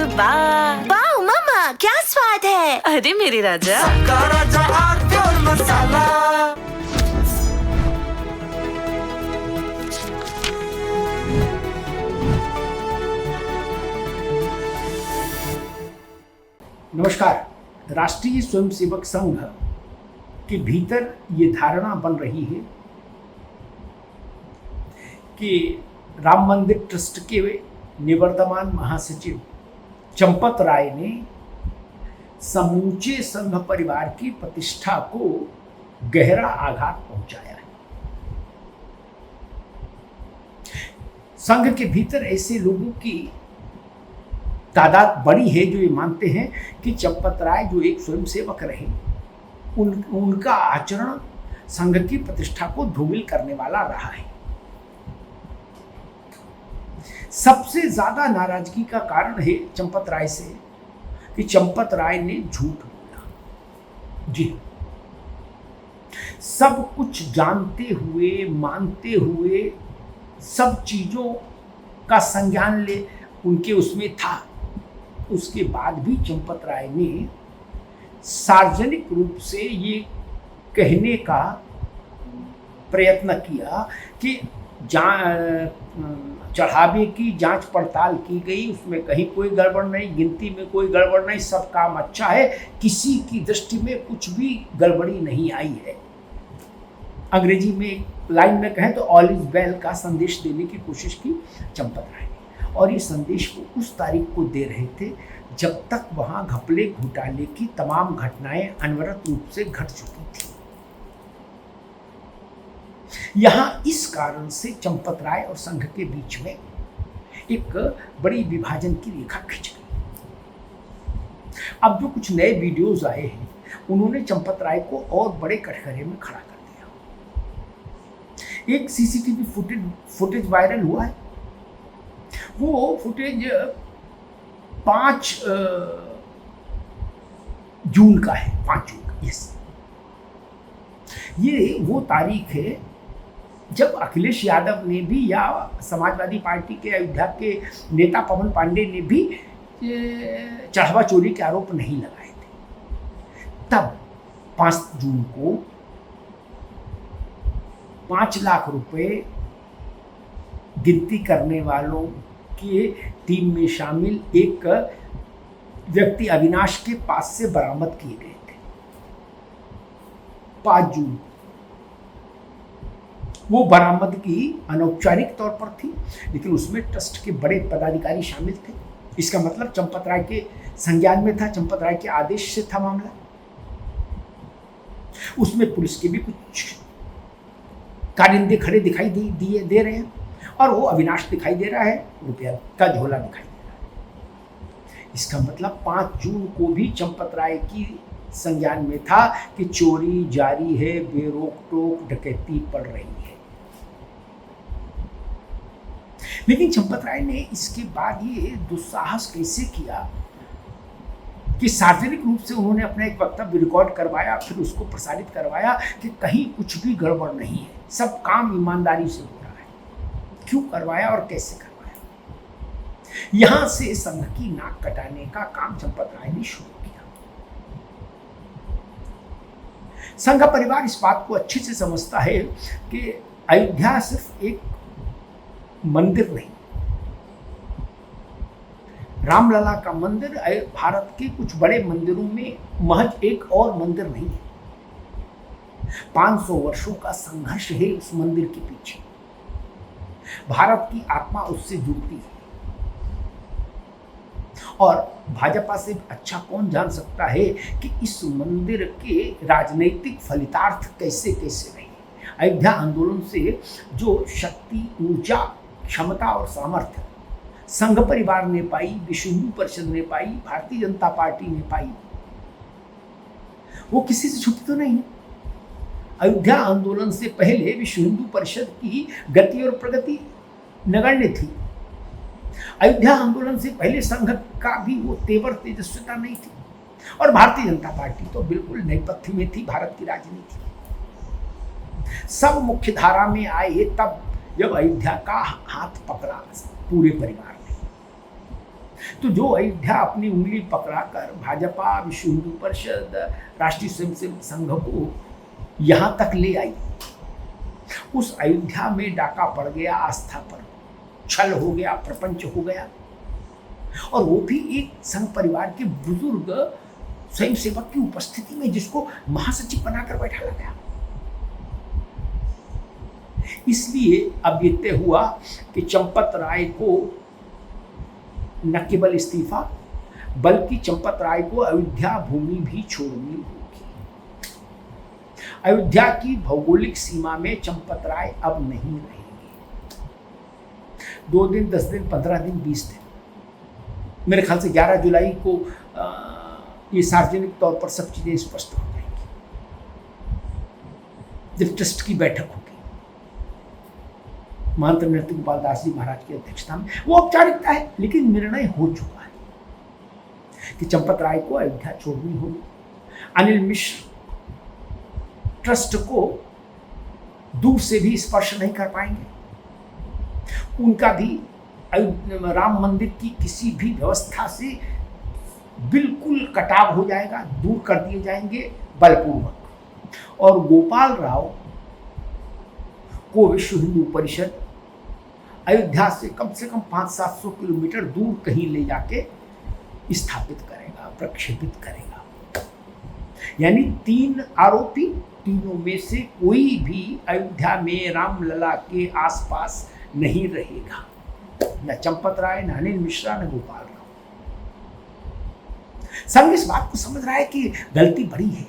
वाह वाह मम्मा, क्या स्वाद है। अरे मेरे राजा, सबका राजा आरती और मसाला। नमस्कार। राष्ट्रीय स्वयंसेवक संघ के भीतर ये धारणा बन रही है कि राम मंदिर ट्रस्ट के निवर्तमान महासचिव चंपत राय ने समूचे संघ परिवार की प्रतिष्ठा को गहरा आघात पहुंचाया है। संघ के भीतर ऐसे लोगों की तादाद बड़ी है जो ये मानते हैं कि चंपत राय जो एक स्वयंसेवक रहे, उनका आचरण संघ की प्रतिष्ठा को धूमिल करने वाला रहा है। सबसे ज्यादा नाराजगी का कारण है चंपत राय से कि चंपत राय ने झूठ बोला। जी, सब कुछ जानते हुए, मानते हुए, सब चीजों का संज्ञान ले उनके उसमें था, उसके बाद भी चंपत राय ने सार्वजनिक रूप से ये कहने का प्रयत्न किया कि चढ़ावे की जांच पड़ताल की गई, उसमें कहीं कोई गड़बड़ नहीं, गिनती में कोई गड़बड़ नहीं, सब काम अच्छा है, किसी की दृष्टि में कुछ भी गड़बड़ी नहीं आई है। अंग्रेजी में लाइन में कहें तो ऑल इज वेल का संदेश देने की कोशिश की चंपत राय ने, और ये संदेश वो उस तारीख को दे रहे थे जब तक वहां घपले घोटाले की तमाम घटनाएं अनवरत रूप से घट चुकी थी। यहां इस कारण से चंपत राय और संघ के बीच में एक बड़ी विभाजन की रेखा खिंच गई। अब जो कुछ नए वीडियोस आए हैं, उन्होंने चंपत राय को और बड़े कटघरे में खड़ा कर दिया। एक सीसीटीवी फुटेज वायरल हुआ है। वो फुटेज 5 जून का है। 5 जून का, यस। ये वो तारीख है जब अखिलेश यादव ने भी या समाजवादी पार्टी के अयोध्या के नेता पवन पांडे ने भी चढ़ावा चोरी के आरोप नहीं लगाए थे। तब 5 जून को 5 लाख रुपए गिनती करने वालों की टीम में शामिल एक व्यक्ति अविनाश के पास से बरामद किए गए थे 5 जून। वो बरामदगी अनौपचारिक तौर पर थी, लेकिन उसमें ट्रस्ट के बड़े पदाधिकारी शामिल थे। इसका मतलब चंपत राय के संज्ञान में था, चंपत राय के आदेश से था मामला। उसमें पुलिस के भी कुछ कारिंदे खड़े दिखाई दे रहे हैं, और वो अविनाश दिखाई दे रहा है, रुपया का झोला दिखाई दे रहा है। इसका मतलब 5 जून को भी चंपत राय की संज्ञान में था कि चोरी जारी है, बेरोक टोक डकैती पड़ रही है। लेकिन चंपत राय ने इसके बाद ये दुस्साहस कैसे किया कि सार्वजनिक रूप से उन्होंने अपना एक वक्तव्य रिकॉर्ड करवाया, फिर उसको प्रसारित करवाया कि कहीं कुछ भी गड़बड़ नहीं है, सब काम ईमानदारी से हो रहा है। क्यों करवाया और कैसे करवाया? यहां से संघ की नाक कटाने का काम चंपत राय ने शुरू किया। संघ परिवार इस बात को अच्छे से समझता है कि अयोध्या सिर्फ एक मंदिर नहीं, रामलला का मंदिर भारत के कुछ बड़े मंदिरों में महज एक और मंदिर नहीं है। 500 वर्षों का संघर्ष है उस मंदिर के पीछे। भारत की आत्मा उससे जुड़ती है, और भाजपा से अच्छा कौन जान सकता है कि इस मंदिर के राजनीतिक फलितार्थ कैसे कैसे रहे। अयोध्या आंदोलन से जो शक्ति, ऊर्जा, क्षमता और सामर्थ्य संघ परिवार ने पाई, विश्व हिंदू परिषद ने पाई, भारतीय जनता पार्टी ने पाई, वो किसी से छुपी तो नहीं। अयोध्या आंदोलन से पहले विश्व हिंदू परिषद की गति और प्रगति नगण्य थी। अयोध्या आंदोलन से पहले संघ का भी वो तेवर तेजस्विता नहीं थी, और भारतीय जनता पार्टी तो बिल्कुल नेपथ्य में थी भारत की राजनीति। सब मुख्य धारा में आए तब जब अयोध्या का हाथ पकड़ा पूरे परिवार ने। तो जो अयोध्या अपनी उंगली पकड़ाकर भाजपा, विश्व हिंदू परिषद, राष्ट्रीय स्वयंसेवक संघ को यहां तक ले आई, उस अयोध्या में डाका पड़ गया आस्था पर, छल हो गया, प्रपंच हो गया, और वो भी एक संघ परिवार के बुजुर्ग स्वयंसेवक की उपस्थिति में, जिसको महासचिव बनाकर बैठाया गया। इसलिए अब ये तय हुआ कि चंपत राय को न केवल इस्तीफा बल्कि चंपत राय को अयोध्या भूमि भी छोड़नी होगी। अयोध्या की भौगोलिक सीमा में चंपत राय अब नहीं रहेंगे। 2 दिन, 10 दिन, 15 दिन, 20 दिन, मेरे ख्याल से 11 जुलाई को ये सार्वजनिक तौर पर सब चीजें स्पष्ट हो जाएंगी जब ट्रस्ट की बैठक होगी महंत नृत्य गोपाल दास जी महाराज की अध्यक्षता में। वो औपचारिकता है, लेकिन निर्णय हो चुका है कि चंपत राय को अयोध्या छोड़नी होगी। अनिल मिश्र ट्रस्ट को दूर से भी स्पर्श नहीं कर पाएंगे। उनका भी राम मंदिर की किसी भी व्यवस्था से बिल्कुल कटाव हो जाएगा, दूर कर दिए जाएंगे बलपूर्वक। और गोपाल राव को विश्व हिंदू परिषद अयोध्या से कम 500-700 किलोमीटर दूर कहीं ले जाके स्थापित करेगा, प्रक्षेपित करेगा। यानी 3 आरोपी, तीनों में से कोई भी अयोध्या में रामलला के आसपास नहीं रहेगा, न चंपत राय, न अनिल मिश्रा, न गोपाल राव। संघ इस बात को समझ रहा है कि गलती बड़ी है।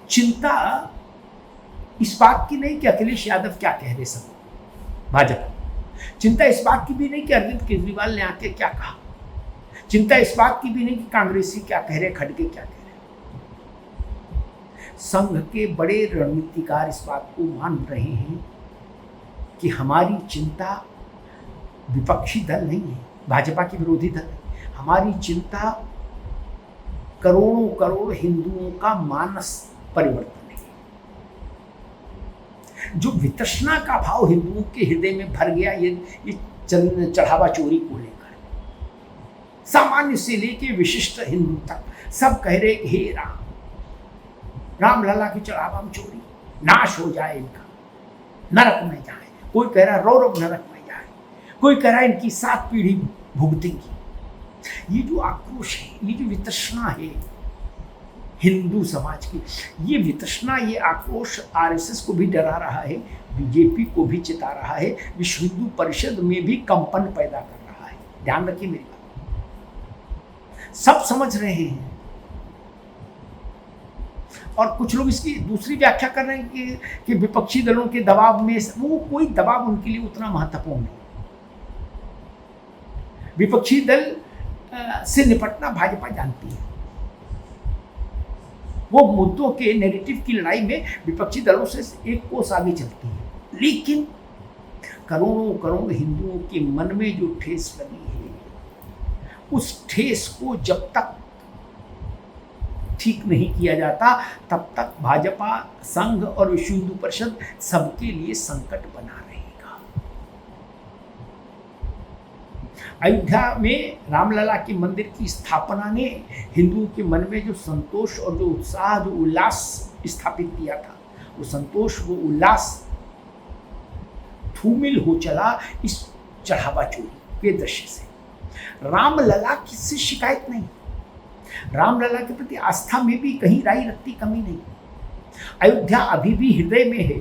चिंता इस बात की नहीं कि अखिलेश यादव क्या कह रहे सब भाजपा, चिंता इस बात की भी नहीं कि अरविंद केजरीवाल ने आके क्या कहा, चिंता इस बात की भी नहीं कि कांग्रेसी क्या कह रहे, खड़गे क्या कह रहे। संघ के बड़े रणनीतिकार इस बात को मान रहे हैं कि हमारी चिंता विपक्षी दल नहीं है, भाजपा के विरोधी दल है। हमारी चिंता करोड़ों करोड़ हिंदुओं का मानस परिवर्तन है। जो वितृष्णा का भाव हिंदुओं के हृदय में भर गया ये चढ़ावा चोरी को लेकर, सामान्य से लेके विशिष्ट हिंदू तक सब कह रहे हे रामलला की चढ़ावा में चोरी नाश हो जाए, इनका नरक में जाए। कोई कह रहा रौरव नरक में जाए, कोई कह रहा इनकी 7 पीढ़ी भुगतेंगी। ये जो आक्रोश है, ये जो वितृष्णा है हिंदू समाज की, ये वितृष्णा, ये आक्रोश आरएसएस को भी डरा रहा है, बीजेपी को भी चिता रहा है, विश्व हिंदू परिषद में भी कंपन पैदा कर रहा है। ध्यान रखिए मेरी बात, सब समझ रहे हैं। और कुछ लोग इसकी दूसरी व्याख्या कर रहे हैं कि विपक्षी दलों के दबाव में, वो कोई दबाव उनके लिए उतना महत्वपूर्ण नहीं। विपक्षी दल से निपटना भाजपा जानती है। वो मुद्दों के नेगेटिव की लड़ाई में विपक्षी दलों से एक कोस आगे चलती है, लेकिन करोड़ों करोड़ हिंदुओं के मन में जो ठेस लगी है, उस ठेस को जब तक ठीक नहीं किया जाता तब तक भाजपा, संघ और विश्व हिंदू परिषद सबके लिए संकट बना रहेगा। अयोध्या में रामलला के मंदिर की स्थापना ने हिंदुओं के मन में जो संतोष और जो उत्साह, जो उल्लास स्थापित किया था, वो संतोष, वो उल्लास धूमिल हो चला इस चढ़ावा चोरी के दृश्य से। रामलला किससे शिकायत नहीं, रामलला के प्रति आस्था में भी कहीं राई रत्ती कमी नहीं। अयोध्या अभी भी हृदय में है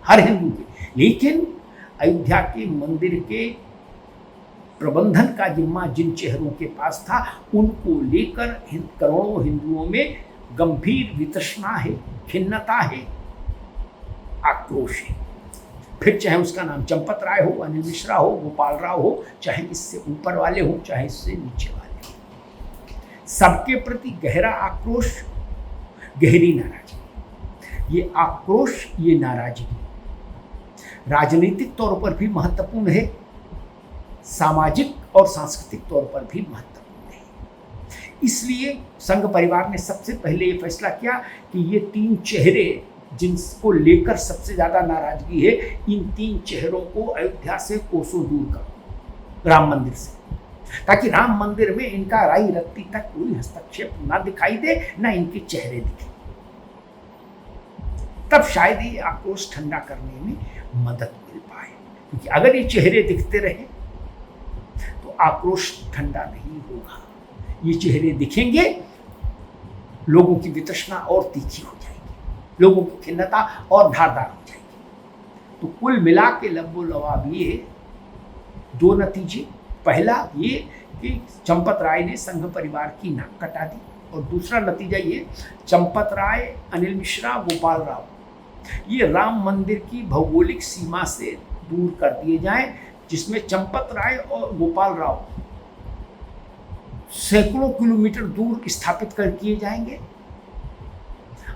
हर हिंदू के, लेकिन अयोध्या के मंदिर के प्रबंधन का जिम्मा जिन चेहरों के पास था, उनको लेकर करोड़ों हिंदुओं में गंभीर वितृष्णा है, खिन्नता है, आक्रोश है। फिर चाहे उसका नाम चंपत राय हो, अनिल मिश्रा हो, गोपाल राव हो, चाहे इससे ऊपर वाले हो, चाहे इससे नीचे वाले हो, सबके प्रति गहरा आक्रोश, गहरी नाराजगी। ये आक्रोश, ये नाराजगी राजनीतिक तौर पर भी महत्वपूर्ण है, सामाजिक और सांस्कृतिक तौर पर भी महत्वपूर्ण है। इसलिए संघ परिवार ने सबसे पहले ये फैसला किया कि ये 3 चेहरे जिनको लेकर सबसे ज्यादा नाराजगी है, इन 3 चेहरों को अयोध्या से कोसों दूर करो। राम मंदिर से, ताकि राम मंदिर में इनका राई रत्ती तक कोई हस्तक्षेप ना दिखाई दे, ना इनके चेहरे दिखे। तब शायद ये आक्रोश ठंडा करने में मदद मिल पाए, क्योंकि अगर ये चेहरे दिखते रहे तो आक्रोश ठंडा नहीं होगा। ये चेहरे दिखेंगे, लोगों की वितृष्णा और तीखी हो जाएगी, लोगों की खिन्नता और धारदार हो जाएगी। तो कुल मिला के लब्बो लवाब ये दो नतीजे, पहला ये कि चंपत राय ने संघ परिवार की नाक कटा दी, और दूसरा नतीजा ये चंपत राय, अनिल मिश्रा, गोपाल राव ये राम मंदिर की भौगोलिक सीमा से दूर कर दिए जाएं, जिसमें चंपत राय और गोपाल राव सैकड़ों किलोमीटर दूर स्थापित कर किए जाएंगे।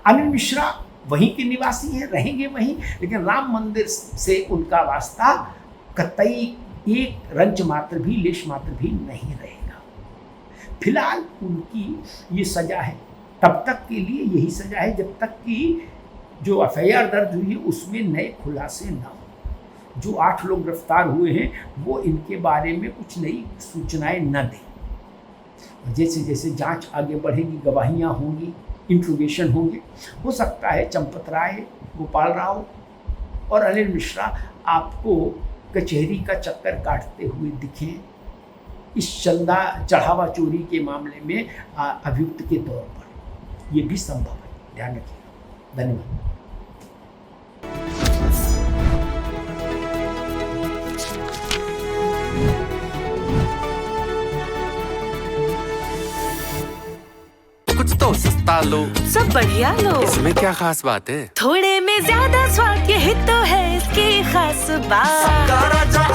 अनिल मिश्रा वहीं के निवासी हैं, रहेंगे वहीं, लेकिन राम मंदिर से उनका वास्ता कतई एक रंच मात्र भी, लेश मात्र भी नहीं रहेगा। फिलहाल उनकी ये सजा है, तब तक के लिए यही सजा है जब तक कि जो एफआईआर दर्ज हुई है उसमें नए खुलासे ना हो। जो 8 लोग गिरफ्तार हुए हैं वो इनके बारे में कुछ नई सूचनाएं न दें। जैसे जैसे जांच आगे बढ़ेगी, गवाहियां होंगी, इंट्रोगेशन होंगे, हो सकता है चंपत राय, गोपाल राव और अनिल मिश्रा आपको कचहरी का चक्कर काटते हुए दिखें इस चंदा चढ़ावा चोरी के मामले में अभियुक्त के तौर पर। ये भी संभव है, ध्यान रखिएगा। धन्यवाद। कुछ तो सस्ता लो, सब बढ़िया लो, इसमें क्या खास बात है? थोड़े में ज्यादा स्वाद, यही तो है इसकी खास बात। सबका राजा